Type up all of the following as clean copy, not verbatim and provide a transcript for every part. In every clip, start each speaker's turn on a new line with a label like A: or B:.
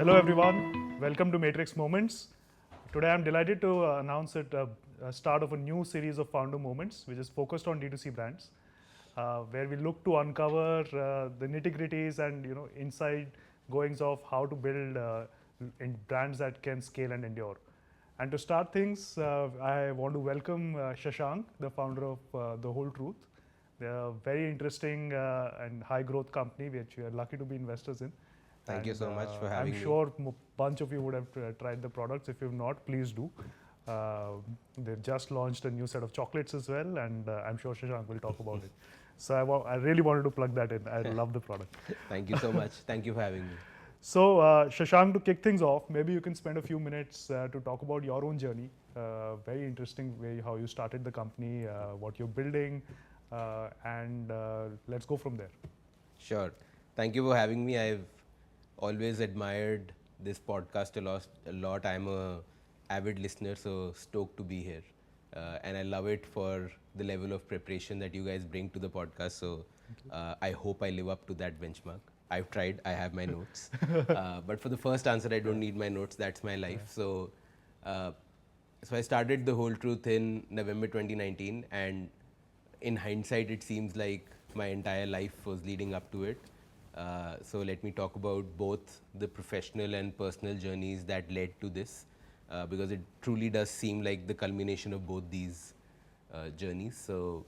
A: Hello everyone, welcome to Matrix Moments. Today I'm delighted to announce a start of a new series of founder moments which is focused on D2C brands, where we look to uncover the nitty-gritties and inside goings of how to build in brands that can scale and endure. And to start things, I want to welcome Shashank, the founder of The Whole Truth. They're a very interesting and high growth company which we are lucky to be investors in.
B: Thank you so much for
A: I'm
B: having me.
A: sure a bunch of you would have tried the products. If you've not, please do. They've just launched a new set of chocolates as well, and I'm sure Shashank will talk about it. So I really wanted to plug that in. I love the product.
B: Thank you so much. Thank you for having me.
A: So Shashank, to kick things off, maybe you can spend a few minutes to talk about your own journey. Very interesting way how you started the company, what you're building, and let's go from there.
B: Sure. Thank you for having me. I've always admired this podcast a lot. I'm a avid listener, so stoked to be here. And I love it for the level of preparation that you guys bring to the podcast. So I hope I live up to that benchmark. I've tried. I have my notes. But for the first answer, I don't need my notes. That's my life. So I started The Whole Truth in November 2019, and in hindsight, it seems like my entire life was leading up to it. So let me talk about both the professional and personal journeys that led to this, because it truly does seem like the culmination of both these journeys. So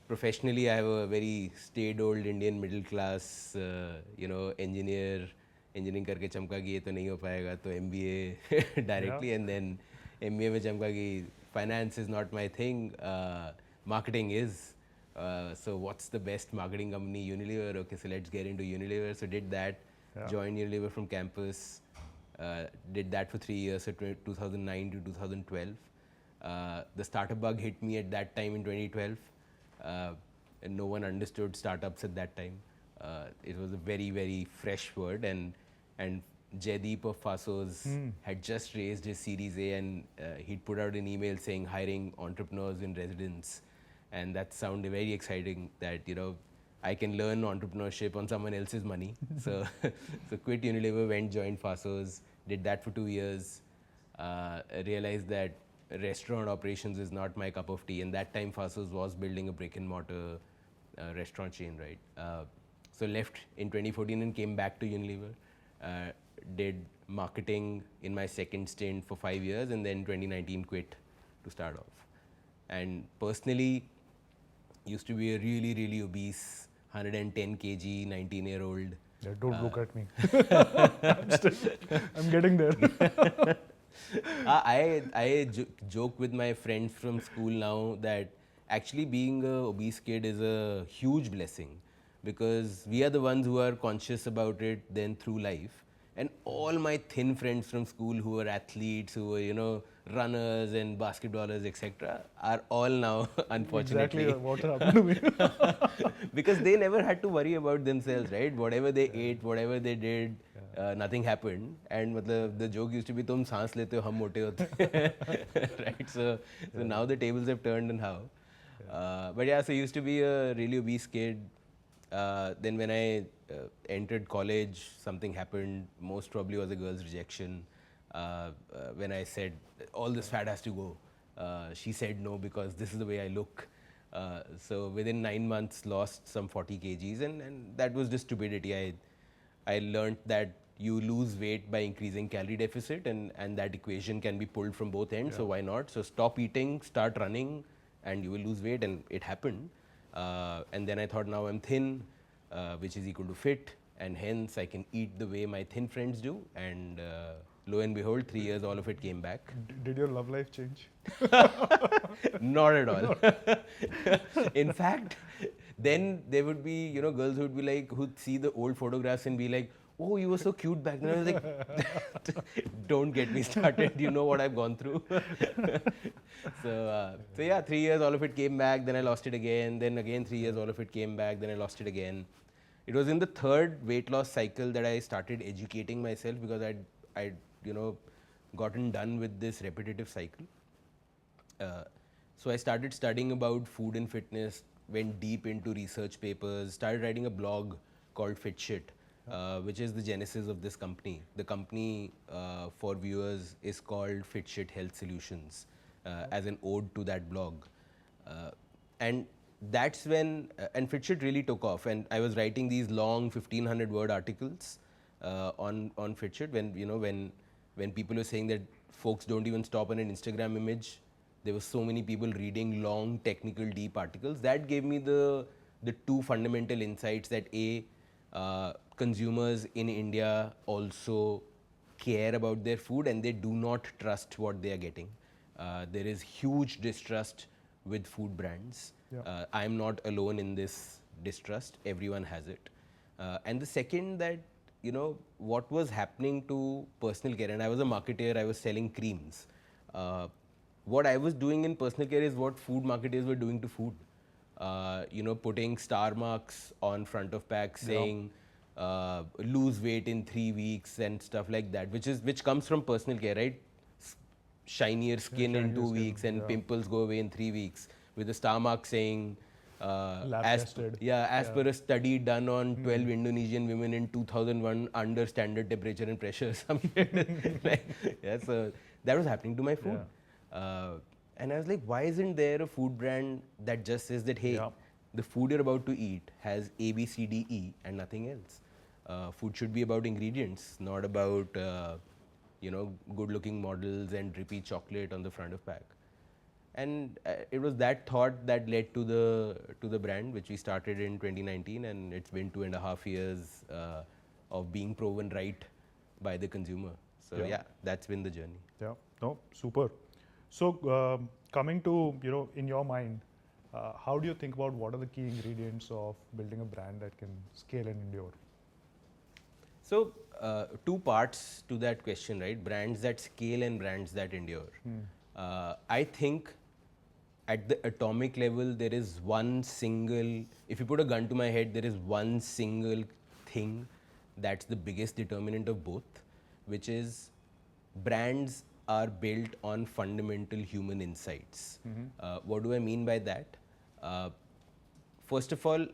B: professionally, I have a very staid old Indian middle class, engineering करके चमका कि ये तो नहीं हो पाएगा, तो MBA directly, and then MBA में चमका कि finance is not my thing, marketing is. So what's the best marketing company? Unilever. Okay, so let's get into Unilever. So did that, joined Unilever from campus, did that for 3 years, so 2009 to 2012. The startup bug hit me at that time in 2012, and no one understood startups at that time. It was a very, very fresh word, and Jaideep of Fasos had just raised his Series A, and he'd put out an email saying hiring entrepreneurs in residence. And that sounded very exciting that, I can learn entrepreneurship on someone else's money. So quit Unilever, went, joined Fasos, did that for 2 years, realized that restaurant operations is not my cup of tea. And that time Fasos was building a brick and mortar restaurant chain, right? So left in 2014 and came back to Unilever, did marketing in my second stint for 5 years, and then 2019 quit to start off. And personally, used to be a really, really obese, 110 kg, 19-year-old.
A: Yeah, don't look at me. I'm getting there.
B: I joke with my friends from school now that actually being a obese kid is a huge blessing, because we are the ones who are conscious about it then through life. And all my thin friends from school who were athletes, who were, runners and basketballers, etc., are all now, unfortunately.
A: Exactly what happened to me.
B: Because they never had to worry about themselves, right? Whatever they ate, whatever they did, nothing happened. And the joke used to be, "Tum saans lete ho, hum mote hote." Right? So now the tables have turned, and how. But yeah, so I used to be a really obese kid. Then when I entered college, something happened. Most probably was a girl's rejection. When I said, all this fat has to go, she said no, because this is the way I look. So within 9 months, lost some 40 kgs, and that was just stupidity. I learned that you lose weight by increasing calorie deficit, and that equation can be pulled from both ends. So why not? So stop eating, start running, and you will lose weight, and it happened. And then I thought, now I'm thin, which is equal to fit, and hence I can eat the way my thin friends do. And lo and behold, 3 years, all of it came back.
A: Did your love life change?
B: Not at all. In fact, then there would be, girls who would be like, who'd see the old photographs and be like, "Oh, you were so cute back then." I was like, don't get me started. You know what I've gone through. So yeah, 3 years, all of it came back. Then I lost it again. Then again, 3 years, all of it came back. Then I lost it again. It was in the third weight loss cycle that I started educating myself, because I'd gotten done with this repetitive cycle. So I started studying about food and fitness, went deep into research papers, started writing a blog called Fit Shit, which is the genesis of this company. The company, for viewers, is called Fit Shit Health Solutions, as an ode to that blog. And that's when, and Fit Shit really took off. And I was writing these long 1500 word articles on Fit Shit when people were saying that folks don't even stop on an Instagram image. There were so many people reading long, technical, deep articles. That gave me the two fundamental insights that consumers in India also care about their food and they do not trust what they are getting. There is huge distrust with food brands.
A: Yeah.
B: I'm not alone in this distrust. Everyone has it. And the second that, what was happening to personal care, and I was a marketer, I was selling creams. What I was doing in personal care is what food marketers were doing to food. Putting star marks on front of packs saying lose weight in 3 weeks and stuff like that, which comes from personal care, right? Shinier skin in 2 weeks and pimples go away in 3 weeks, with a star mark saying
A: Lab
B: as
A: tested.
B: per a study done on 12 Indonesian women in 2001 under standard temperature and pressure. So that was happening to my food. And I was like, why isn't there a food brand that just says that, hey, the food you're about to eat has A, B, C, D, E and nothing else. Food should be about ingredients, not about good-looking models and drippy chocolate on the front of pack. And it was that thought that led to the brand, which we started in 2019, and it's been 2.5 years of being proven right by the consumer. So that's been the journey.
A: Yeah, no, super. So coming to, in your mind, how do you think about what are the key ingredients of building a brand that can scale and endure?
B: So, two parts to that question, right? Brands that scale and brands that endure. I think at the atomic level, there is one single, if you put a gun to my head, there is one single thing that's the biggest determinant of both, which is brands are built on fundamental human insights. What do I mean by that? First of all,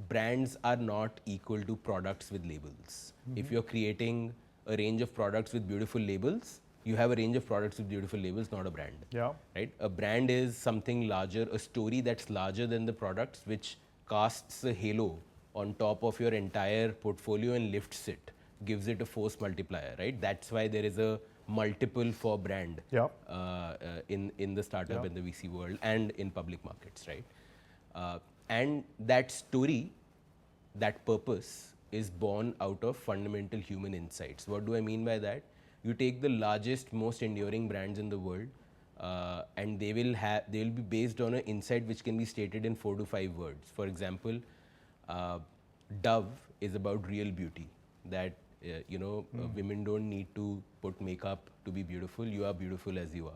B: brands are not equal to products with labels. If you're creating a range of products with beautiful labels, you have a range of products with beautiful labels, not a brand.
A: Yeah.
B: Right? A brand is something larger, a story that's larger than the products, which casts a halo on top of your entire portfolio and lifts it, gives it a force multiplier, right? That's why there is a multiple for brand in the startup and the VC world and in public markets, right? And that story, that purpose is born out of fundamental human insights. What do I mean by that? You take the largest, most enduring brands in the world, and they will be based on an insight which can be stated in 4 to 5 words. For example, Dove is about real beauty. That women don't need to put makeup to be beautiful. You are beautiful as you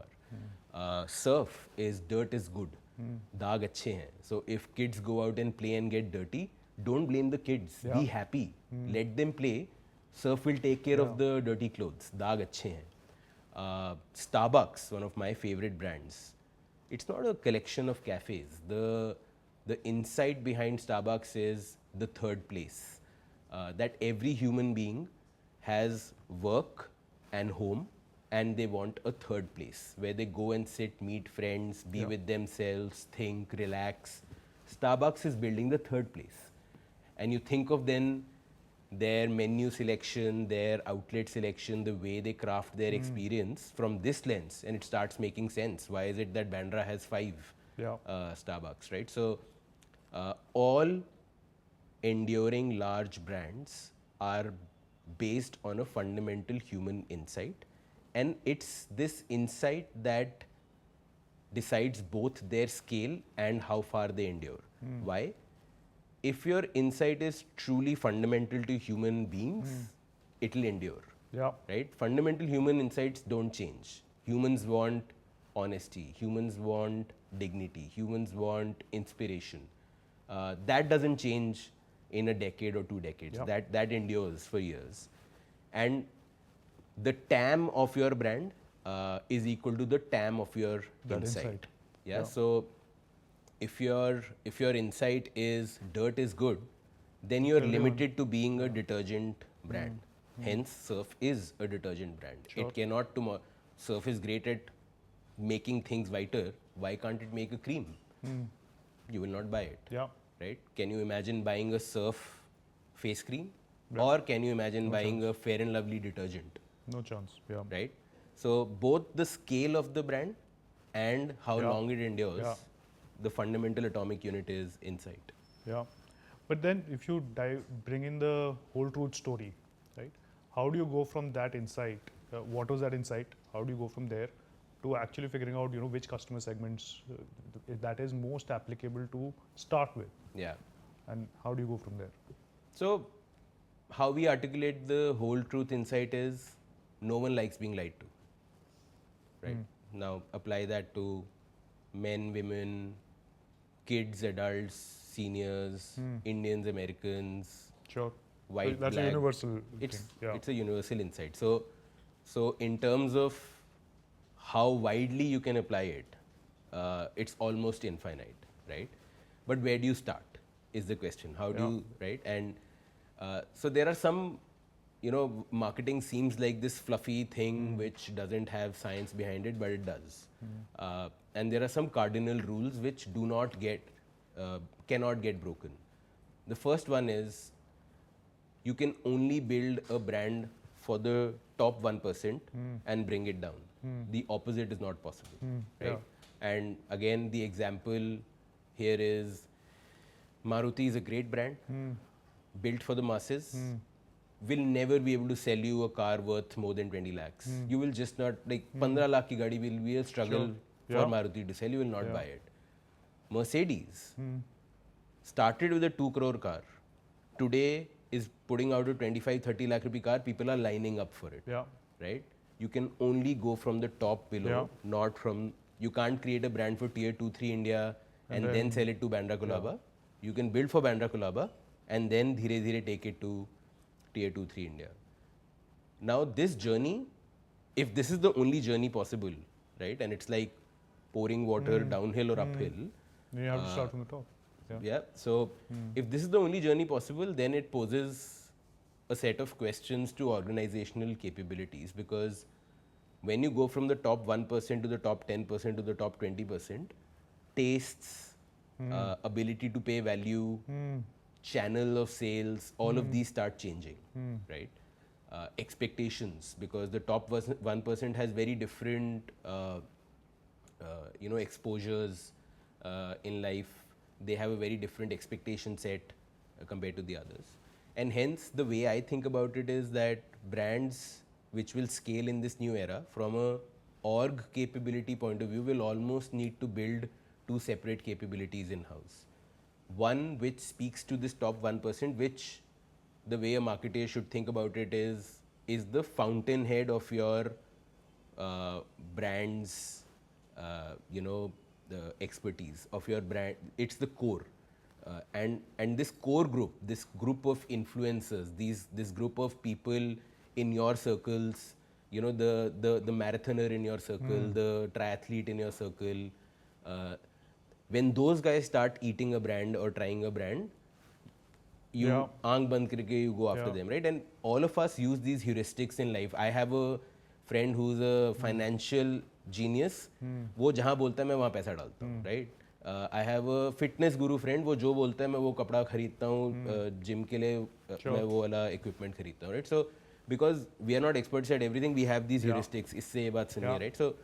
B: are. Surf is dirt is good. Daag achhe hain. So if kids go out and play and get dirty, don't blame the kids. Be happy. Let them play. Surf will take care of the dirty clothes. Daag achhe hain. Starbucks, one of my favorite brands. It's not a collection of cafes. The insight behind Starbucks is the third place. That every human being has work and home, and they want a third place where they go and sit, meet friends, be with themselves, think, relax. Starbucks is building the third place. And you think of then their menu selection, their outlet selection, the way they craft their experience from this lens, and it starts making sense. Why is it that Bandra has 5 Starbucks, right? So all enduring large brands are based on a fundamental human insight, and it's this insight that decides both their scale and how far they endure. Why? If your insight is truly fundamental to human beings, it will endure. Right? Fundamental human insights don't change. Humans want honesty. Humans want dignity. Humans want inspiration. That doesn't change in a decade or 2 decades. That endures for years. And the TAM of your brand is equal to the TAM of your insight. So if your insight is dirt is good, then you're
A: Healthy one.
B: limited to being a detergent brand. Hence, Surf is a detergent brand.
A: Sure.
B: It cannot tomorrow. Surf is great at making things whiter. Why can't it make a cream? You will not buy it.
A: Yeah.
B: Right? Can you imagine buying a Surf face cream? Or can you imagine buying a Fair and Lovely detergent?
A: No chance. Yeah.
B: Right? So, both the scale of the brand and how long it endures, the fundamental atomic unit is insight.
A: Yeah. But then if you bring in the whole truth story, right? How do you go from that insight? What was that insight? How do you go from there to actually figuring out, which customer segments that is most applicable to start with?
B: Yeah.
A: And how do you go from there?
B: So, how we articulate the whole truth insight is no one likes being lied to. Right? Now, apply that to men, women, kids, adults, seniors, Indians, Americans,
A: Sure.
B: white,
A: That's
B: black.
A: a universal
B: It's
A: thing. Yeah.
B: it's a universal insight. So in terms of how widely you can apply it, it's almost infinite, right? But where do you start? Is the question. How do you, right? And so there are some, marketing seems like this fluffy thing which doesn't have science behind it, but it does. And there are some cardinal rules which do not get, cannot get broken. The first one is you can only build a brand for the top 1% and bring it down. The opposite is not possible, right? And again, the example here is Maruti is a great brand, built for the masses, will never be able to sell you a car worth more than 20 lakhs. You will just not, like 15 lakh ki gadi will be a struggle for Maruti to sell, you will not buy it. Mercedes started with a 2 crore car. Today is putting out a 25-30 lakh rupee car, people are lining up for it.
A: Yeah.
B: Right? You can only go from the top below, not from, you can't create a brand for tier 2-3 India and then sell it to Bandra Kulaba. You can build for Bandra Kulaba and then dhire dhire take it to tier 2-3 India. Now this journey, if this is the only journey possible, right, and it's like pouring water downhill or uphill.
A: You have to start from the top.
B: Yeah. So if this is the only journey possible, then it poses a set of questions to organizational capabilities, because when you go from the top 1% to the top 10% to the top 20%, tastes, ability to pay value, channel of sales, all of these start changing, right? Expectations, because the top 1% has very different, exposures in life. They have a very different expectation set compared to the others. And hence, the way I think about it is that brands which will scale in this new era, from a org capability point of view, will almost need to build two separate capabilities in-house. One which speaks to this top 1%, which the way a marketer should think about it is the fountainhead of your brand's, the expertise of your brand. It's the core. And this core group, this group of influencers, this group of people in your circles, the marathoner in your circle, the triathlete in your circle, when those guys start eating a brand or trying a brand, you aankh band karke you go after them, right? And all of us use these heuristics in life. I have a friend who's a financial genius. वो जहाँ बोलता है मैं वहाँ पैसा डालता हूँ, right? I have a fitness guru friend. वो जो बोलता है मैं वो कपड़ा खरीदता हूँ, जिम के लिए मैं वो वाला equipment खरीदता हूँ, right? So because we are not experts at everything, we have these heuristics. इससे ये बात सुनिए, right? So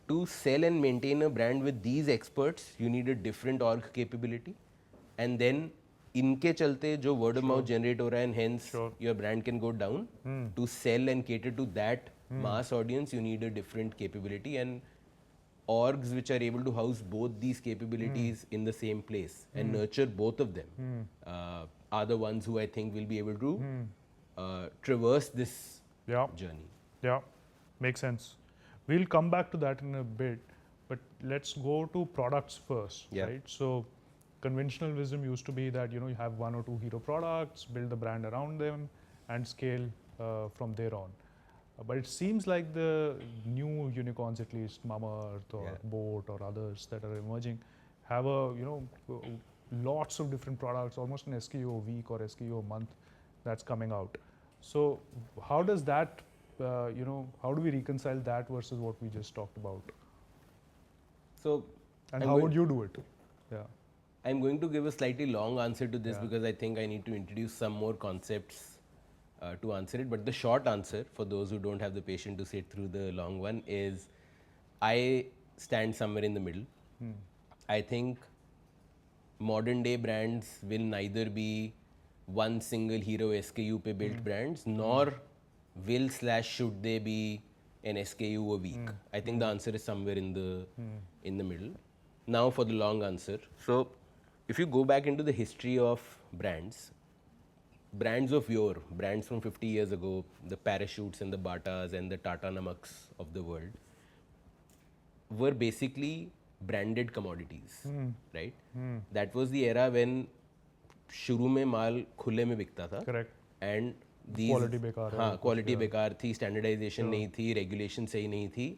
B: to sell and maintain a brand with these experts, you need a different org capability, and then इनके चलते जो word of mouth generate हो रहा है, and hence your brand can go down. To sell and cater to that mass audience, you need a different capability, and orgs which are able to house both these capabilities in the same place and nurture both of them are the ones who I think will be able to traverse this journey.
A: Yeah, makes sense. We'll come back to that in a bit, but let's go to products first, right? So conventional wisdom used to be that, you have one or two hero products, build the brand around them, and scale from there on. But it seems like the new unicorns, at least Mama Earth or Boat or others that are emerging, have a lots of different products, almost an SKU a week or SKU a month that's coming out. So how does that, how do we reconcile that versus what we just talked about?
B: So,
A: And
B: I'm
A: how
B: going-
A: would you do it? Yeah.
B: I'm going to give a slightly long answer to this
A: Yeah.
B: because I think I need to introduce some more concepts to answer it. But the short answer, for those who don't have the patience to sit through the long one, is I stand somewhere in the middle. I think modern day brands will neither be one single hero SKU pe built brands, nor will / should they be an SKU a week. I think the answer is somewhere in the middle. Now for the long answer. So if you go back into the history of brands of yore, brands from 50 years ago, the Parachutes and the Batas and the Tata Namaks of the world, were basically branded commodities, right? That was the era when शुरू में माल खुले में बिकता था,
A: Correct.
B: and these
A: Quality बेकार है,
B: हाँ
A: कुछ,
B: क्वालिटी
A: yeah.
B: बेकार थी, स्टैंडर्डाइजेशन नहीं थी, रेगुलेशन सही नहीं थी.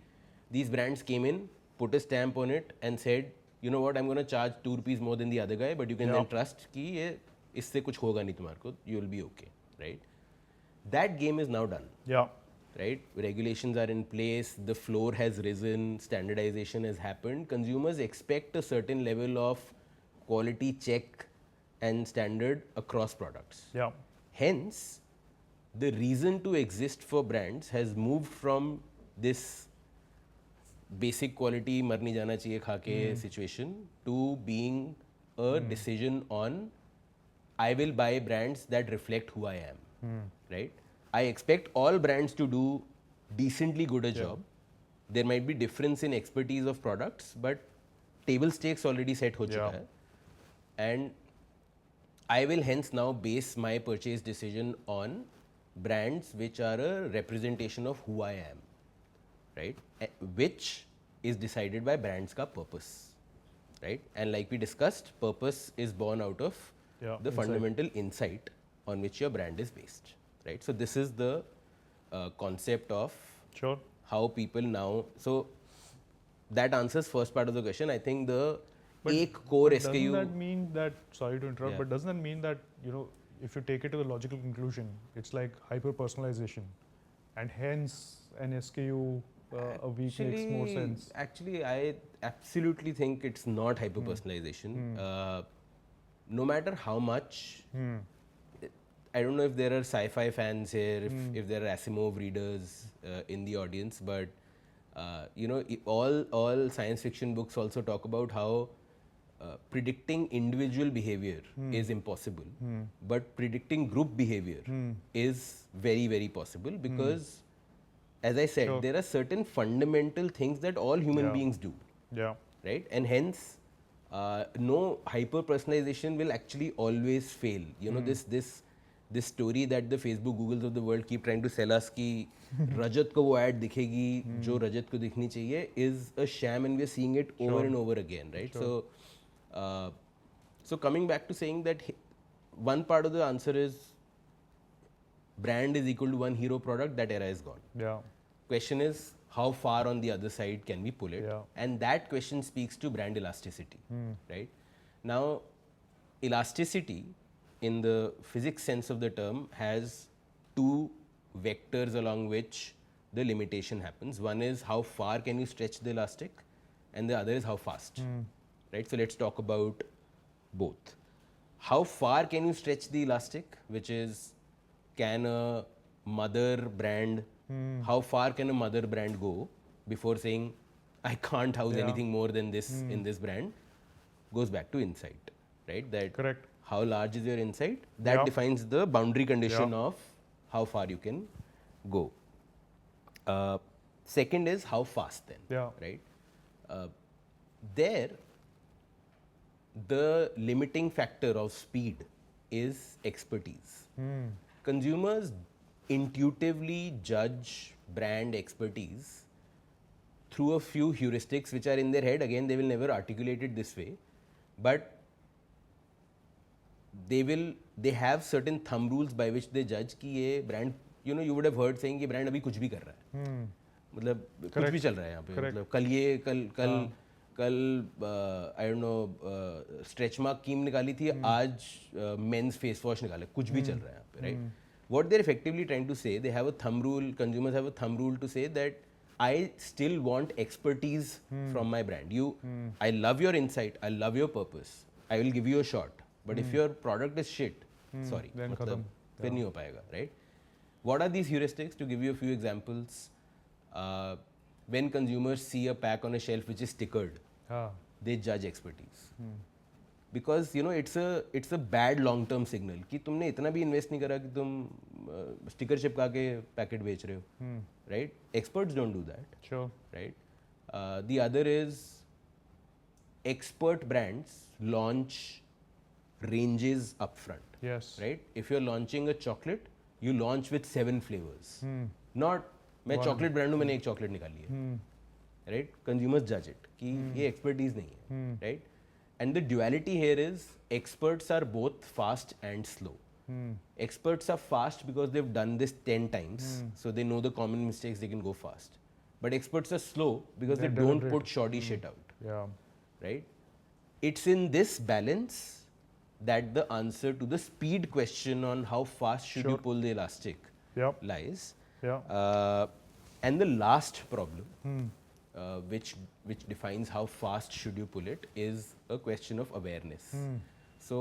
B: These brands came in, put a stamp on it and said, you know what, I'm going to charge 2 rupees more than the other guy, but you can
A: Yeah.
B: then trust कि ये इससे कुछ होगा नहीं तुम्हारे को, you'll be okay, right? That game is now done.
A: Yeah.
B: Right? Regulations are in place, the floor has risen, standardization has happened. Consumers expect a certain level of quality check and standard across products.
A: Yeah.
B: Hence, the reason to exist for brands has moved from this basic quality mar nahi jana chahiye kha ke situation to being a decision on I will buy brands that reflect who I am. Right? I expect all brands to do decently good a job. There might be difference in expertise of products, but table stakes already set ho chuka hai. And I will hence now base my purchase decision on brands which are a representation of who I am, right? Which is decided by brands ka purpose, right? And like we discussed, purpose is born out of the
A: insight.
B: fundamental insight on which your brand is based, right? So this is the concept of
A: Sure.
B: how people now. So that answers first part of the question. I think the एक core
A: Doesn't
B: SKU.
A: that mean that, sorry to interrupt,
B: Yeah.
A: but doesn't that mean that, if you take it to the logical conclusion, it's like hyper personalization, and hence an SKU a week makes more sense?
B: Actually, I absolutely think it's not hyper personalization. No matter how much, I don't know if there are sci-fi fans here, if there are Asimov readers in the audience, but all science fiction books also talk about how predicting individual behavior is impossible, but predicting group behavior is very, very possible because, as I said,
A: Sure.
B: there are certain fundamental things that all human beings do,
A: Yeah.
B: right? And hence, no hyper personalization will actually always fail. You know, this story that the Facebook, Googles of the world keep trying to sell us कि रजत को वो ad दिखेगी जो रजत को दिखनी चाहिए is a sham, and we're seeing it over and over again, right?
A: Sure.
B: So coming back to saying that one part of the answer is brand is equal to one hero product, that era is gone.
A: Yeah.
B: Question is how far on the other side can we pull it?
A: Yeah.
B: And that question speaks to brand elasticity, right? Now, elasticity in the physics sense of the term has two vectors along which the limitation happens. One is how far can you stretch the elastic, and the other is how fast, right? So let's talk about both. How far can you stretch the elastic, which is can a mother brand, how far can a mother brand go before saying I can't house
A: Yeah.
B: anything more than this in this brand, goes back to insight, right? That
A: Correct.
B: how large is your insight? That
A: Yeah.
B: defines the boundary condition
A: Yeah.
B: of how far you can go. Second is how fast then,
A: Yeah.
B: right? There, the limiting factor of speed is expertise. Consumers intuitively judge brand expertise through a few heuristics which are in their head. Again, they will never articulate it this way, but they have certain thumb rules by which they judge कि ये brand, you would have heard saying ये brand अभी कुछ भी कर रहा है, मतलब कुछ भी चल रहा है यहाँ पे, मतलब कल I don't know stretch mark cream निकाली थी, आज मेंस फेस वॉश निकाले, कुछ भी चल रहा है यहाँ पे, right? What they're effectively trying to say, they have a thumb rule, consumers have a thumb rule to say that I still want expertise from my brand. I love your insight, I love your purpose, I will give you a shot. But if your product is shit, sorry,
A: then
B: मतलब
A: khatam.
B: फिर नहीं हो पाएगा, right? What are these heuristics? To give you a few examples, when consumers see a pack on a shelf which is stickered,
A: हाँ.
B: they judge expertise. Because you know it's a bad long term signal कि तुमने इतना भी invest नहीं करा कि तुम sticker चिपका के पैकेट बेच रहे हो, right? Experts don't do that,
A: Sure.
B: right? The other is expert brands launch ranges upfront,
A: Yes.
B: right? If you're launching a chocolate, you launch with 7 flavors. Not मैं chocolate brand हूँ, मैंने एक chocolate निकाली है, right? Consumers judge it कि ये expertise नहीं है, right? And the duality here is experts are both fast and slow. Experts are fast because they've done this 10 times, so they know the common mistakes, they can go fast. But experts are slow because
A: They're
B: they don't
A: deliberate.
B: put shoddy shit out,
A: Yeah.
B: right? It's in this balance that the answer to the speed question on how fast should you
A: Sure.
B: pull the elastic
A: Yep.
B: lies.
A: Yeah.
B: And the last problem, which defines how fast should you pull it, is a question of awareness. So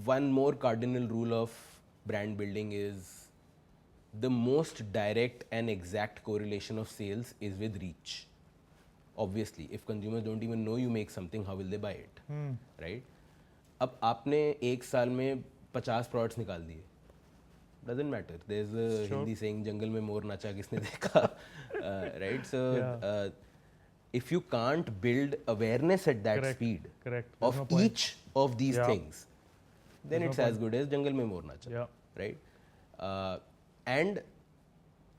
B: one more cardinal rule of brand building is the most direct and exact correlation of sales is with reach. Obviously, if consumers don't even know you make something, how will they buy it, right? अब आपने एक साल में 50 products निकाल दिए, doesn't matter. There's a
A: Sure.
B: Hindi saying, जंगल में मोर नाचा किसने देखा, right? So if you can't build awareness at that
A: Correct.
B: speed
A: Correct. There's
B: of
A: no point.
B: each of these
A: Yeah.
B: things, then
A: There's
B: it's
A: no
B: as good as जंगल में मोर नाचा,
A: Yeah.
B: right? And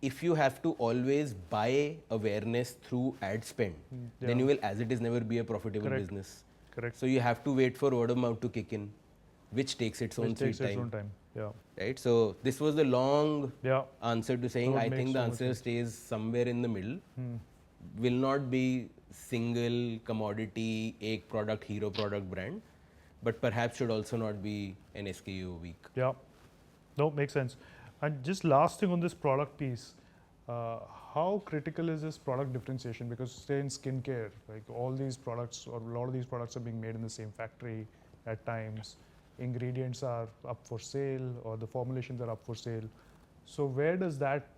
B: if you have to always buy awareness through ad spend, then you will, as it is, never be a profitable
A: Correct.
B: business.
A: Correct.
B: So you have to wait for word of mouth to kick in, which takes its own
A: Which
B: sweet
A: takes its
B: time.
A: own time. Yeah.
B: Right? So this was the long
A: Yeah.
B: answer to saying
A: No, it
B: I
A: makes
B: think the
A: so much
B: answer
A: sense.
B: stays somewhere in the middle. Will not be single commodity, एक product, hero product brand, but perhaps should also not be an SKU week.
A: Yeah. No, makes sense. And just last thing on this product piece, how critical is this product differentiation? Because say in skincare, like all these products or a lot of these products are being made in the same factory at times. Ingredients are up for sale or the formulations are up for sale. So where does that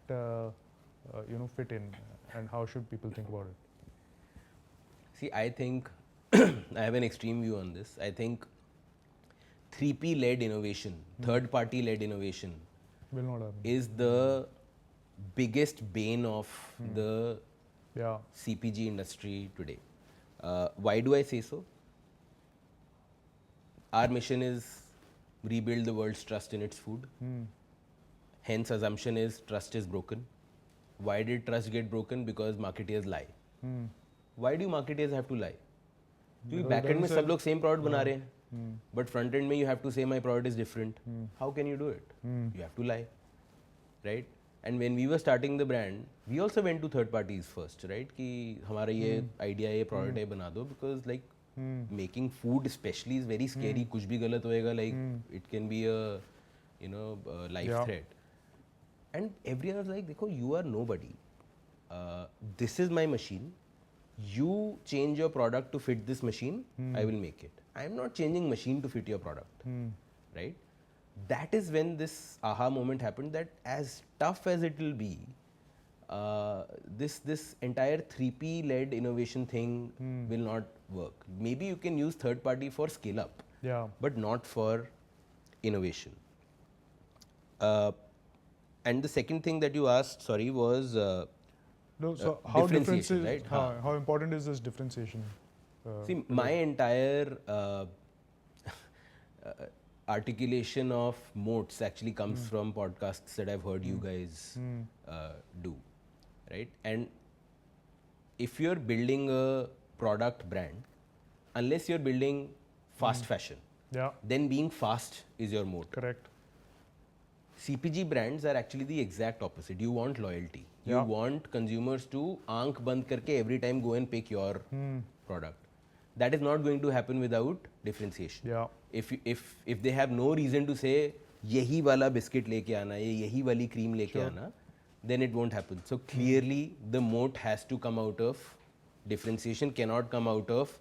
A: fit in, and how should people think about it?
B: See, I think I have an extreme view on this. I think 3P led innovation, third party led innovation
A: Will not happen.
B: is the biggest bane of the
A: Yeah.
B: CPG industry today. Why do I say so? Our mission is rebuild the world's trust in its food. Hence, assumption is trust is broken. Why did trust get broken? Because marketeers lie. Why do marketeers have to lie? क्योंकि
A: Because it
B: backend में
A: doesn't
B: सब
A: sell.
B: लोग same product बना रहे हैं, but front end में you have to say my product is different. How can you do it? You have to lie, right? And when we were starting the brand, we also went to third parties first, right? कि हमारा ये idea है, ये product है, बना दो, because like making food especially is very scary. कुछ भी गलत होएगा, like it can be a life
A: Yeah.
B: threat. And everyone was like, देखो, you are nobody. This is my machine. You change your product to fit this machine, I will make it. I am not changing machine to fit your product, right? That is when this aha moment happened, that as tough as it will be, this entire 3P led innovation thing will not work. Maybe you can use third party for scale up,
A: Yeah.
B: but not for innovation. And the second thing that you asked, sorry, was
A: No, so how different
B: differentiation,
A: is
B: right?
A: how important is this differentiation?
B: See, my entire articulation of moats actually comes from podcasts that I've heard you guys do, right? And if you're building a product brand, unless you're building fast fashion,
A: Yeah.
B: then being fast is your moat.
A: Correct.
B: CPG brands are actually the exact opposite. You want loyalty. You
A: Yeah.
B: want consumers to aankh band karke every time go and pick your product. That is not going to happen without differentiation.
A: Yeah.
B: If they have no reason to say यही वाला biscuit लेके आना या यही वाली cream लेके आना, then it won't happen. So clearly the moat has to come out of differentiation, cannot come out of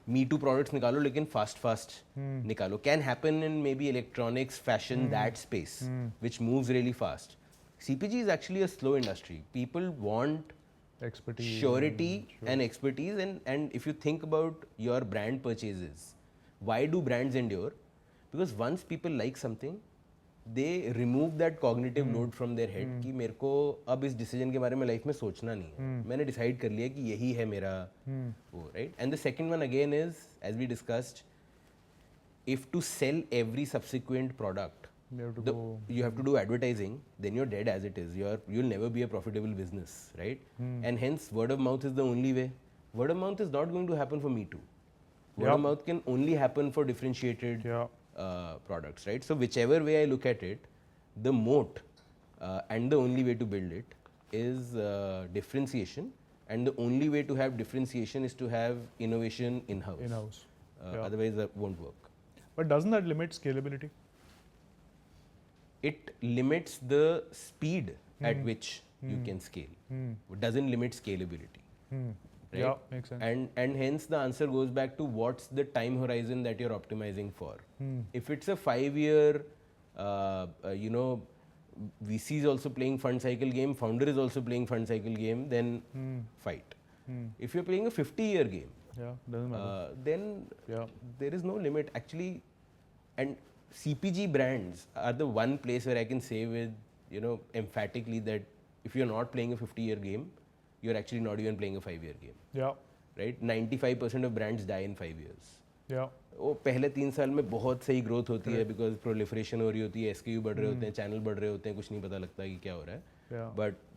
B: me too products निकालो लेकिन fast निकालो. Can happen in maybe electronics, fashion, that space, which moves really fast. CPG is actually a slow industry. People want
A: Expertise.
B: surety and expertise, and if you think about your brand purchases, why do brands endure? Because once people like something, they remove that cognitive load from their head कि मेरे को अब इस decision के बारे में life में सोचना नहीं है, मैंने डिसाइड कर लिया कि यही है मेरा वो, right. And the second one again is, as we discussed, if to sell every subsequent product,
A: You have to go.
B: you have to do advertising, then you're dead as it is. You'll never be a profitable business, right? And hence word of mouth is the only way. Word of mouth is not going to happen for me too. Word of mouth can only happen for differentiated products, right? So whichever way I look at it, the moat and the only way to build it is differentiation, and the only way to have differentiation is to have innovation in-house.
A: In-house.
B: Otherwise that won't work.
A: But doesn't that limit scalability?
B: It limits the speed at which you can scale. It doesn't limit scalability. Right?
A: Yeah, makes sense.
B: And hence the answer goes back to what's the time horizon that you're optimizing for. If it's a 5-year, VC is also playing fund cycle game, founder is also playing fund cycle game, then fight. If you're playing a 50-year game,
A: doesn't matter.
B: then there is no limit actually. And CPG brands are the one place where I can say with emphatically that if you're not playing a 50-year game, you're actually not even playing a 5-year game.
A: Yeah.
B: Right? 95% of brands die in 5 years.
A: Yeah.
B: वो पहले 3 साल में बहुत सही growth होती है because proliferation हो रही होती है, SKU बढ़ रहे होते हैं, चैनल बढ़ रहे होते हैं, कुछ नहीं पता लगता कि क्या हो रहा है.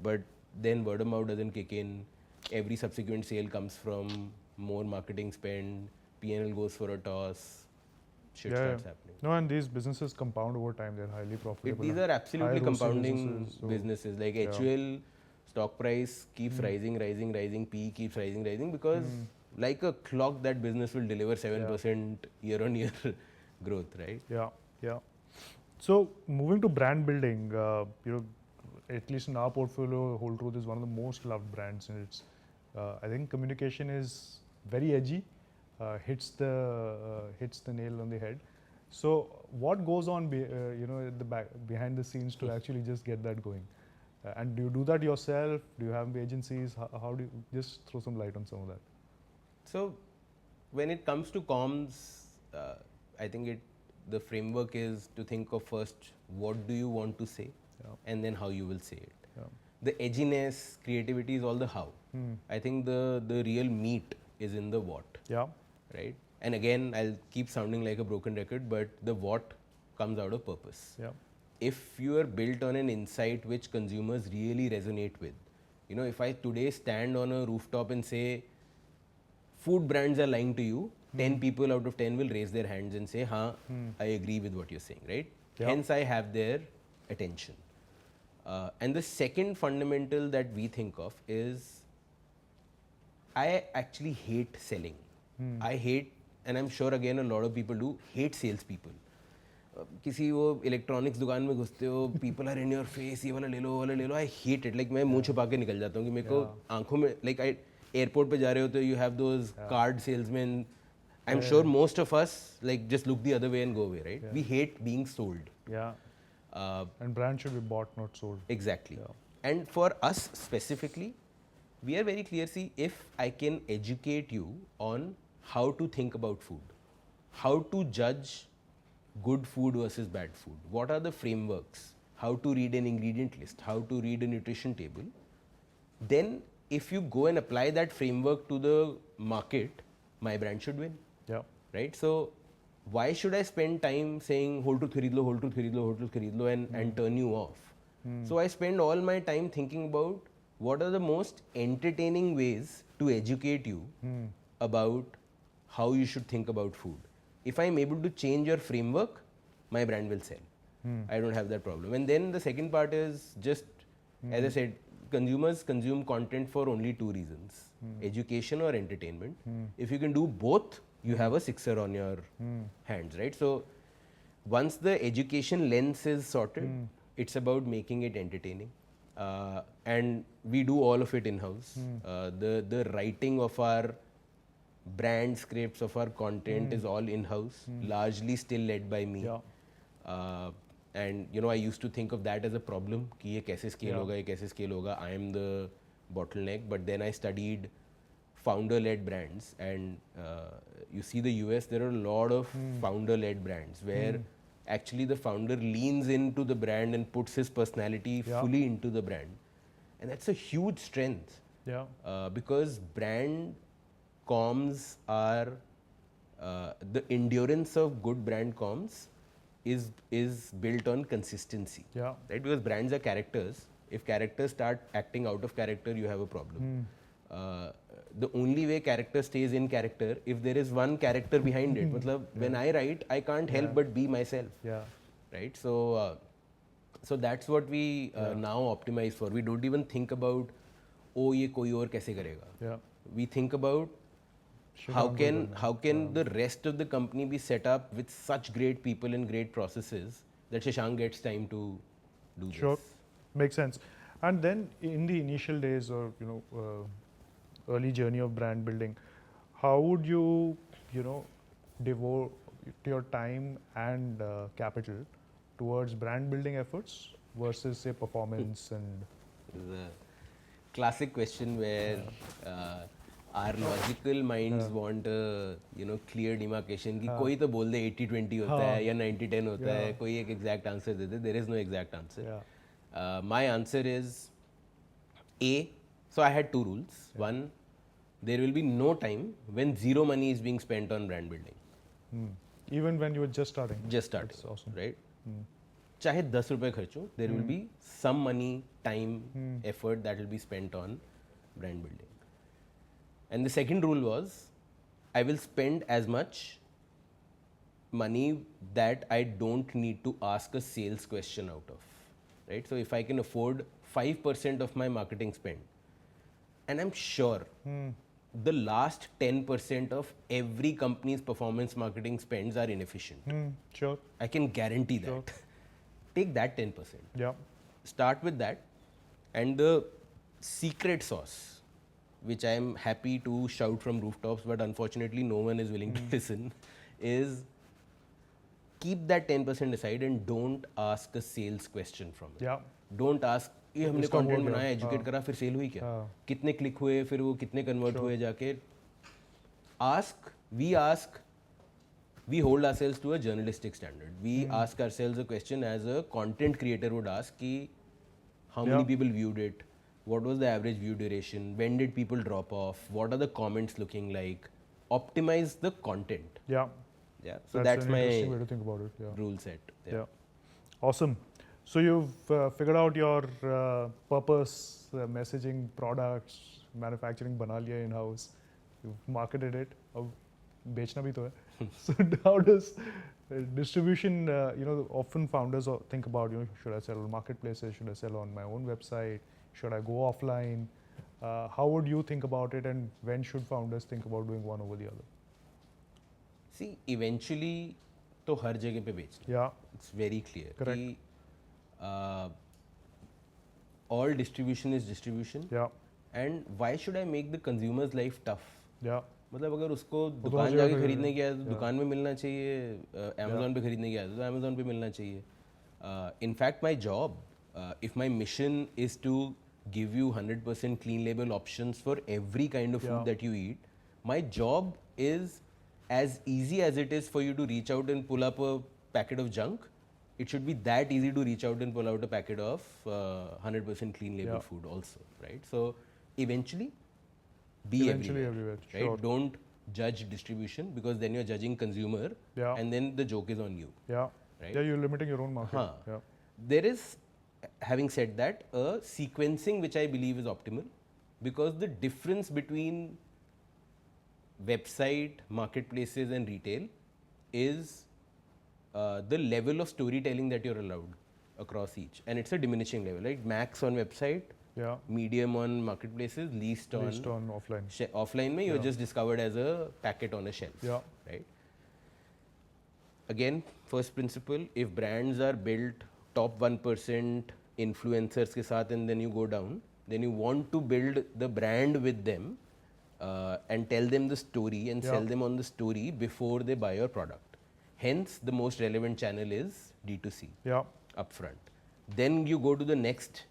B: But then word of mouth doesn't kick in. Every subsequent sale comes from more marketing spend. P&L goes for a toss. Shit starts happening.
A: No, and these businesses compound over time. They're highly profitable.
B: These are absolutely
A: high ROCE
B: compounding
A: businesses, so
B: Like HUL stock price keeps rising, PE keeps rising because like a clock that business will deliver 7% year on year growth, right?
A: Yeah. So moving to brand building, at least in our portfolio, Whole Truth is one of the most loved brands, and it's I think communication is very edgy. Hits the nail on the head. So what goes on at the back behind the scenes to actually just get that going? And do you do that yourself? Do you have agencies? How do you just throw some light on some of that?
B: So when it comes to comms, I think the framework is to think of first what do you want to say, and then how you will say it. The edginess, creativity is all the how. I think the real meat is in the what. Right? And again, I'll keep sounding like a broken record, but the what comes out of purpose. If you are built on an insight which consumers really resonate with, if I today stand on a rooftop and say, food brands are lying to you, 10 people out of 10 will raise their hands and say, I agree with what you're saying, right? Hence, I have their attention. And the second fundamental that we think of is, I actually hate selling. I hate, and I'm sure again a lot of people do, hate salespeople. किसी वो electronics दुकान में घुसते हो, people are in your face, ये वाला ले लो, I hate it. Like मैं मुंह छुपा के निकल जाता हूँ कि मेरे को आंखों में, like एयरपोर्ट पे जा रहे होते हो, you have those card salesmen. I'm sure most of us like just look the other way and go away, right? We hate being sold.
A: And brands should be bought, not sold.
B: Exactly. And for us specifically, we are very clear. See, if I can educate you on how to think about food, how to judge good food versus bad food, what are the frameworks, how to read an ingredient list, how to read a nutrition table, then if you go and apply that framework to the market, my brand should win. Right? So why should I spend time saying whole truth khareed lo and turn you off? So I spend all my time thinking about what are the most entertaining ways to educate you about how you should think about food. If I'm able to change your framework, my brand will sell. I don't have that problem. And then the second part is just, as I said, consumers consume content for only two reasons, education or entertainment. If you can do both, you have a sixer on your hands, right? So once the education lens is sorted, it's about making it entertaining. And we do all of it in-house. The writing of our brand scripts of our content is all in-house, largely still led by me.
A: Yeah.
B: And you know, I used to think of that as a problem, कि ये कैसे scale होगा, ये कैसे scale होगा. I am the bottleneck. But then I studied founder-led brands, and you see the US, there are a lot of founder-led brands where actually the founder leans into the brand and puts his personality fully into the brand, and that's a huge strength.
A: Yeah.
B: Because brand comms are the endurance of good brand comms is built on consistency.
A: Yeah.
B: Right? Because brands are characters. If characters start acting out of character, you have a problem. The only way character stays in character if there is one character behind it. Matlab, when I write, I can't help but be myself.
A: Yeah.
B: Right? So so that's what we now optimize for. We don't even think about, oh, ye koi aur kaise karega.
A: Yeah.
B: We think about how can the rest of the company be set up with such great people and great processes that Shashank gets time to do
A: Sure.
B: this.
A: Makes sense. And then in the initial days or, early journey of brand building, how would you, devote your time and capital towards brand building efforts versus say performance and
B: This is a classic question where our logical minds want a clear demarcation कि कोई तो बोल दे 80-20 होता है या 90-10 होता है, कोई एक exact answer they they. There is no exact answer. My answer is A. So I had two rules. One, there will be no time when zero money is being spent on brand building.
A: even when you were just starting.
B: Just starting.
A: That's awesome.
B: Right? चाहे 10 रुपए खर्च हो, there will be some money, time, effort that will be spent on brand building. And the second rule was, I will spend as much money that I don't need to ask a sales question out of. Right? So if I can afford 5% of my marketing spend, and I'm sure the last 10% of every company's performance marketing spends are inefficient.
A: Sure.
B: I can guarantee that. Take that 10%.
A: Yeah.
B: Start with that. And the secret sauce, which I am happy to shout from rooftops, but unfortunately no one is willing to listen, is keep that 10% aside and don't ask a sales question from it.
A: Yeah.
B: Don't ask, ये हमने
A: इसका
B: content
A: हो गया,
B: बनाया, educate करा, फिर cell हुई क्या,
A: हाँ.
B: कितने क्लिक हुए, फिर वो कितने कन्वर्ट हुए जाके. Ask, we hold ourselves to a journalistic standard. We ask ourselves a question as a content creator would ask, ki, how many people viewed it, what was the average view duration, when did people drop off, what are the comments looking like, optimize the content.
A: Yeah.
B: Yeah, so
A: That's
B: that's
A: an
B: my
A: interesting way to think about it. Yeah.
B: rule set.
A: Yeah. Awesome. So you've figured out your purpose, messaging, products, manufacturing बना लिया in-house. You've marketed it. अब बेचना भी तो है. So how does distribution? Often founders think about, should I sell on marketplaces? Should I sell on my own website? Should I go offline? How would you think about it, and when should founders think about doing one over the other?
B: See, eventually, तो हर जगह पे बेचना.
A: Yeah.
B: It's very clear.
A: Correct.
B: कि, all distribution is distribution.
A: Yeah.
B: And why should I make the consumer's life tough?
A: Yeah.
B: मतलब अगर उसको
A: तो
B: दुकान
A: हर
B: जाके
A: जगह
B: खरीदने गया है तो
A: Yeah.
B: दुकान में मिलना चाहिए, अमेजोन पे खरीदने गया है तो अमेजोन पे मिलना चाहिए. In fact, my job, if my mission is to give you 100% clean label options for every kind of food
A: Yeah.
B: that you eat, my job is as easy as it is for you to reach out and pull up a packet of junk. It should be that easy to reach out and pull out a packet of 100% clean label
A: Yeah.
B: food also, right? So eventually, be
A: Eventually everywhere,
B: right?
A: sure.
B: Don't judge distribution, because then you're judging consumer,
A: Yeah.
B: and then the joke is on you.
A: Yeah.
B: Right.
A: Yeah, you're limiting your own market.
B: Huh.
A: Yeah.
B: There is, having said that, a sequencing which I believe is optimal, because the difference between website, marketplaces and retail is the level of storytelling that you're allowed across each, and it's a diminishing level, right? Max on website,
A: Yeah.
B: medium on marketplaces, least on
A: Least on offline.
B: offline. Mein you're just discovered as a packet on a shelf,
A: Yeah.
B: right? Again, first principle: if brands are built top 1% influencers ke saath, and then you go down, then you want to build the brand with them and tell them the story and sell them on the story before they buy your product. Hence, the most relevant channel is D2C.
A: Yeah.
B: Upfront. Then you go to the next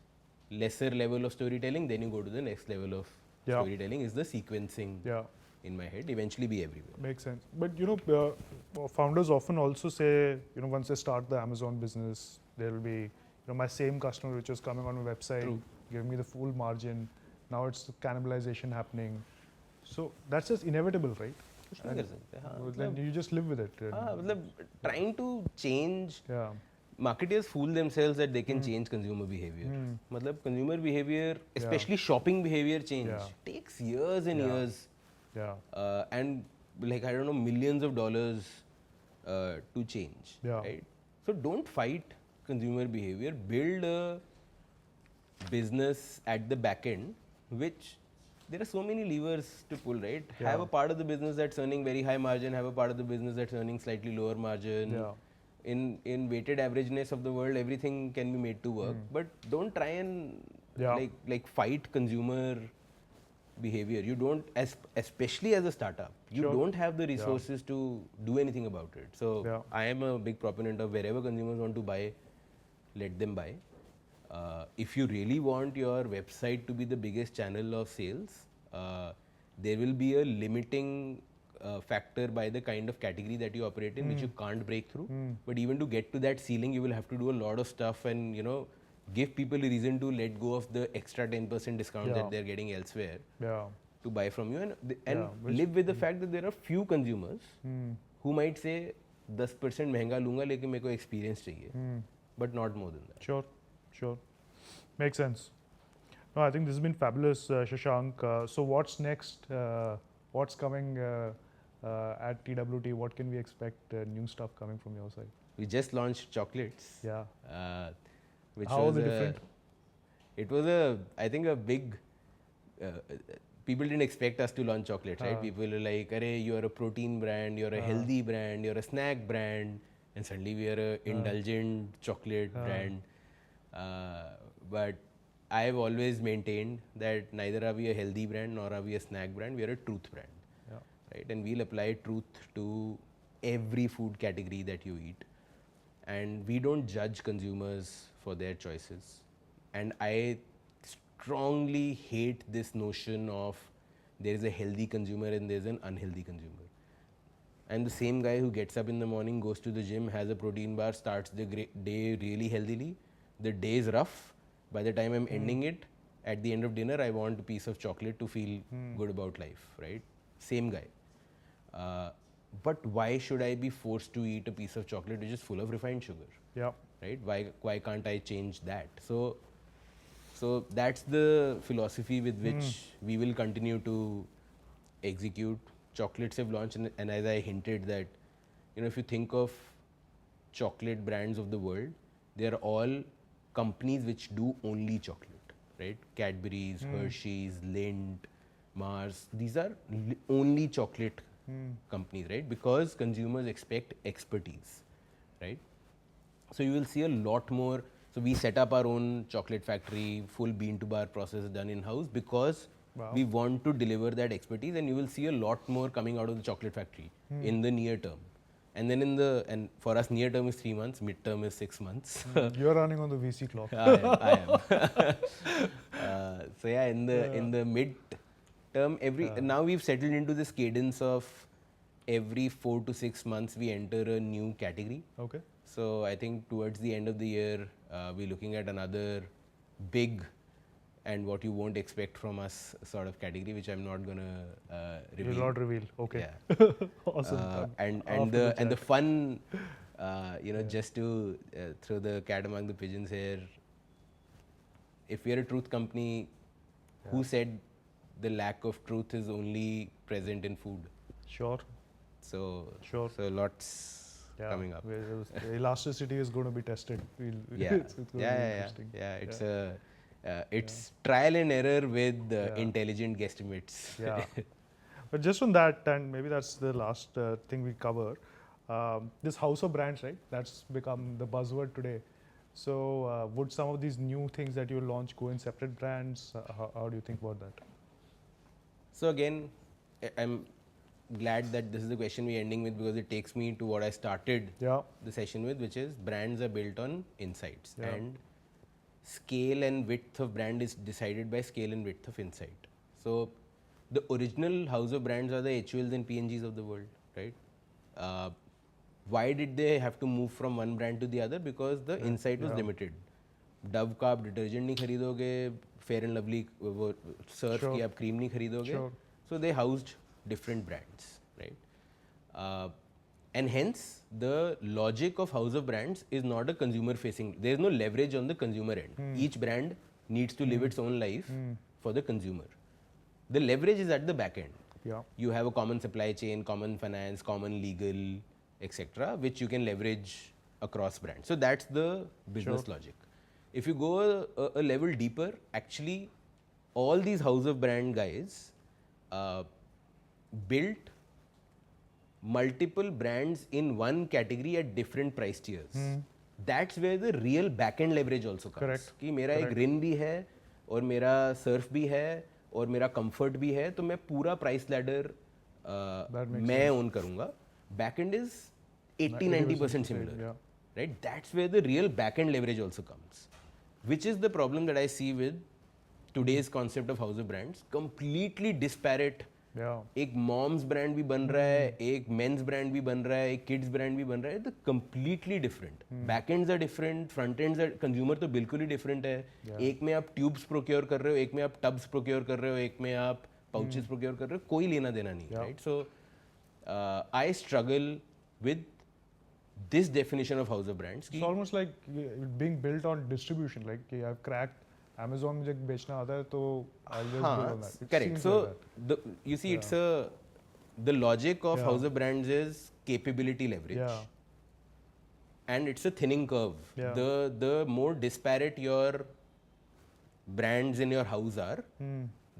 B: lesser level of storytelling. Then you go to the next level of storytelling. Is the sequencing in my head? Eventually, be everywhere.
A: Makes sense. But founders often also say, once they start the Amazon business, there will be, my same customer which was coming on my website, giving me the full margin. Now it's cannibalization happening. So that's just inevitable, right? Then you just live with it.
B: Trying to change. Marketers fool themselves that they can change consumer behavior. Consumer behavior, especially shopping behavior change, takes years and years. And like, I don't know, millions of dollars to change. Right? So don't fight consumer behavior. Build a business at the back end, which there are so many levers to pull, right? Have a part of the business that's earning very high margin, have a part of the business that's earning slightly lower margin. In weighted averageness of the world, everything can be made to work, but don't try and like fight consumer behavior. You don't, especially as a startup, you don't have the resources to do anything about it. So I am a big proponent of wherever consumers want to buy, let them buy. If you really want your website to be the biggest channel of sales, there will be a limiting factor by the kind of category that you operate in, which you can't break through. But even to get to that ceiling, you will have to do a lot of stuff and give people a reason to let go of the extra 10% discount that they're getting elsewhere to buy from you, and live with the fact that there are few consumers who might say 10% महंगा लूँगा लेकिन मेरे को experience चाहिए, but not more than that.
A: Sure. Makes sense. No, I think this has been fabulous, Shashank. So what's next? What's coming at TWT? What can we expect? New stuff coming from your side?
B: We just launched chocolates. Which
A: How
B: was
A: are they different?
B: It was I think a big. People didn't expect us to launch chocolates, right? People were like, "Arey, you're a protein brand, you're a healthy brand, you're a snack brand," and suddenly we are a indulgent chocolate brand. But I've always maintained that neither are we a healthy brand nor are we a snack brand. We are a truth brand, right? And we'll apply truth to every food category that you eat. And we don't judge consumers for their choices. And I strongly hate this notion of there is a healthy consumer and there's an unhealthy consumer. I'm the same guy who gets up in the morning, goes to the gym, has a protein bar, starts the day really healthily. The day is rough. By the time I'm ending it, at the end of dinner, I want a piece of chocolate to feel good about life, right? Same guy. But why should I be forced to eat a piece of chocolate which is full of refined sugar? Right? Why can't I change that? So that's the philosophy with which we will continue to execute. Chocolates have launched, and as I hinted that, if you think of chocolate brands of the world, they are all companies which do only chocolate, right? Cadbury's, Hershey's, Lindt, Mars. These are only chocolate companies, right? Because consumers expect expertise, right? So you will see a lot more. So we set up our own chocolate factory, full bean to bar process done in-house because we want to deliver that expertise, and you will see a lot more coming out of the chocolate factory in the near term. And then and for us, near term is 3 months, mid term is 6 months.
A: You're running on the VC clock.
B: I am. So yeah, in the mid term, now we've settled into this cadence of every 4 to 6 months we enter a new category.
A: Okay.
B: So I think towards the end of the year, we're looking at another big and what you won't expect from us sort of category, which I'm not gonna reveal.
A: You'll not reveal. Okay.
B: Yeah.
A: Awesome.
B: And the fun, just to throw the cat among the pigeons here. If we are a truth company, who said the lack of truth is only present in food?
A: Sure.
B: So
A: Sure.
B: So lots coming up.
A: Where elasticity is going to be tested.
B: Yeah,
A: it's going to be interesting.
B: It's trial and error with
A: Yeah.
B: intelligent guesstimates.
A: Yeah. But just on that, and maybe that's the last thing we cover, this house of brands, right? That's become the buzzword today. So would some of these new things that you launch go in separate brands? How do you think about that?
B: So again, I'm glad that this is the question we're ending with, because it takes me to what I started
A: Yeah.
B: the session with, which is brands are built on insights,
A: Yeah.
B: and scale and width of brand is decided by scale and width of insight. So the original house of brands are the HULs and PNGs of the world, right? Why did they have to move from one brand to the other? Because the insight was limited. Dove का आप detergent नहीं खरीदोगे, Fair and Lovely वो Surf की आप cream नहीं खरीदोगे.
A: Sure.
B: So they housed different brands, right? And hence the logic of house of brands is not a consumer facing. There is no leverage on the consumer end. Each brand needs to live its own life for the consumer. The leverage is at the back end.
A: Yeah.
B: You have a common supply chain, common finance, common legal, etc., which you can leverage across brands. So that's the business logic. If you go a level deeper, actually all these house of brand guys built multiple brands in one category at different price tiers. That's where the real back end leverage also comes.
A: Correct.
B: कि मेरा एक रिन भी है और मेरा Surf भी है और मेरा कंफर्ट भी है, तो मैं पूरा प्राइस लैडर मैं ओन करूंगा. Back and is 80-90% similar.
A: Yeah.
B: Right? That's where the real back end leverage also comes, which is the problem that I see with today's concept of house of brands. Completely disparate.
A: Yeah.
B: एक moms brand भी बन रहा है, एक mains brand भी बन रहा है, एक किड्स ब्रांड भी बन रहा है. तो completely different. Back ends are different, front ends are, consumer तो बिल्कुल ही डिफरेंट है. एक में आप ट्यूब्स प्रोक्योर कर रहे हो, एक में आप टब्स प्रोक्योर कर रहे हो, एक में आप पाउचेस प्रोक्योर कर रहे हो. कोई लेना देना नहीं, right? So I struggle with this definition of house of brands.
A: It's almost like being built on distribution. Like I've cracked Amazon, मुझे बेचना आता है तो I'll just go on that. It
B: Correct.
A: seems
B: So
A: like that.
B: you see, it's the logic of house of brands is capability leverage.
A: Yeah.
B: And it's a thinning curve.
A: Yeah.
B: The more disparate your brands in your house are,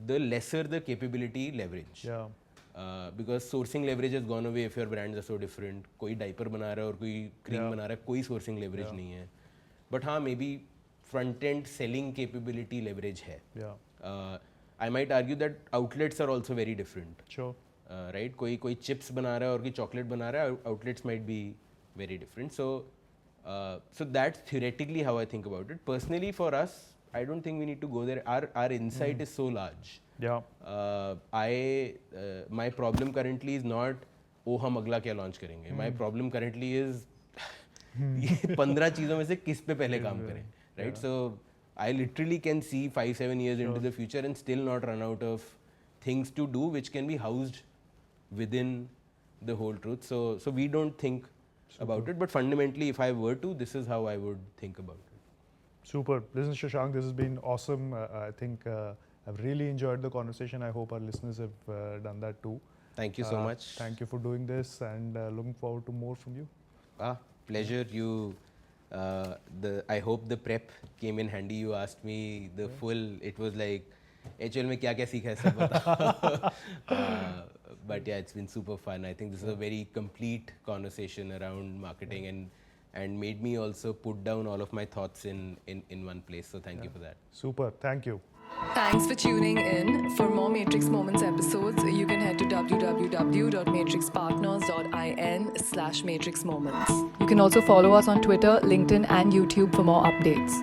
B: the lesser the capability leverage.
A: Yeah.
B: Because sourcing leverage has gone away if your brands are so different. कोई diaper बना रहा है और कोई cream बना रहा है, कोई sourcing leverage नहीं है. But हाँ, maybe front end selling capability leverage है.
A: Yeah.
B: I might argue that outlets are also very different.
A: Sure.
B: Right? कोई chips बना रहा है और कोई chocolate बना रहा है, outlets might be very different. So that's theoretically how I think about it. Personally, for us, I don't think we need to go there. Our insight is so large.
A: Yeah.
B: My problem currently is not, oh हम अगला क्या launch करेंगे. My problem currently is ये 15 चीज़ों में से किस पे पहले काम करें, right? So I literally can see 5-7 years into the future and still not run out of things to do which can be housed within the whole truth. So we don't think about it, but fundamentally, if I were to, this is how I would think about it.
A: Super. Listen, Shashank, this has been awesome. I think I've really enjoyed the conversation. I hope our listeners have done that too.
B: Thank you so much.
A: Thank you for doing this, and looking forward to more from you.
B: Pleasure. I hope the prep came in handy. You asked me the full. It was like, HL में क्या क्या सीखा है सब बता. But yeah, it's been super fun. I think this is a very complete conversation around marketing and made me also put down all of my thoughts in one place. So thank you for that.
A: Super. Thank you.
C: Thanks for tuning in. For more Matrix Moments episodes, you can head to www.matrixpartners.in/matrixmoments. You can also follow us on Twitter, LinkedIn, and YouTube for more updates.